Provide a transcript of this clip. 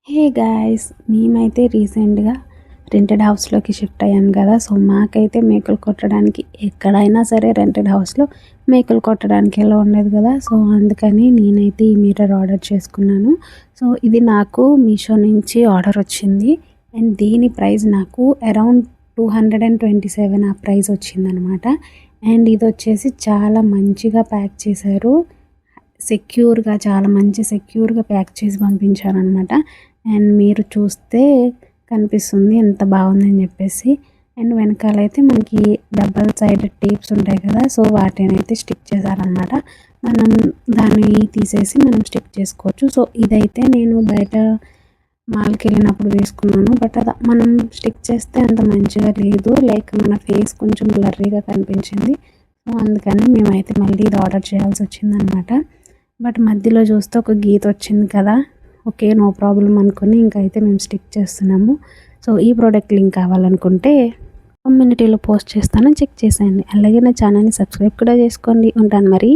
Hey guys, మేమైతే రీసెంట్గా rented హౌస్లోకి షిఫ్ట్ అయ్యాం కదా. సో మాకైతే మేకలు కొట్టడానికి ఎక్కడైనా సరే రెంటెడ్ హౌస్లో మేకలు కొట్టడానికి ఎలా ఉండదు కదా. సో అందుకని నేనైతే ఈ మిర్రర్ ఆర్డర్ చేసుకున్నాను. సో ఇది నాకు మీషో నుంచి ఆర్డర్ వచ్చింది అండ్ దీని ప్రైస్ నాకు అరౌండ్ 227 ఆ ప్రైస్ వచ్చిందనమాట. అండ్ ఇది వచ్చేసి చాలా మంచిగా ప్యాక్ చేశారు, సెక్యూర్గా, చాలా మంచి సెక్యూర్గా ప్యాక్ చేసి పంపించారనమాట. అండ్ మీరు చూస్తే కనిపిస్తుంది ఎంత బాగుందని చెప్పేసి. అండ్ వెనకాలైతే మనకి డబల్ సైడెడ్ టేప్స్ ఉంటాయి కదా, సో వాటిని అయితే స్టిక్ చేశారనమాట. మనం దాన్ని తీసేసి మనం స్టిక్ చేసుకోవచ్చు. సో ఇదైతే నేను బయట మాల్కి వెళ్ళినప్పుడు వేసుకున్నాను, బట్ అది మనం స్టిక్ చేస్తే అంత మంచిగా లేదు, లైక్ మన ఫేస్ కొంచెం బ్లర్రీగా కనిపించింది. సో అందుకని మేమైతే మళ్ళీ ఇది ఆర్డర్ చేయాల్సి వచ్చిందనమాట. బట్ మధ్యలో చూస్తే ఒక గీత వచ్చింది కదా, ఓకే నో ప్రాబ్లం అనుకుని ఇంకైతే మేము స్టిక్ చేస్తున్నాము. సో ఈ ప్రోడక్ట్ లింక్ కావాలనుకుంటే కమ్యూనిటీలో పోస్ట్ చేస్తాను, చెక్ చేసేయండి. అలాగే నా ఛానల్ని సబ్స్క్రైబ్ కూడా చేసుకోండి. ఉంటాను మరి.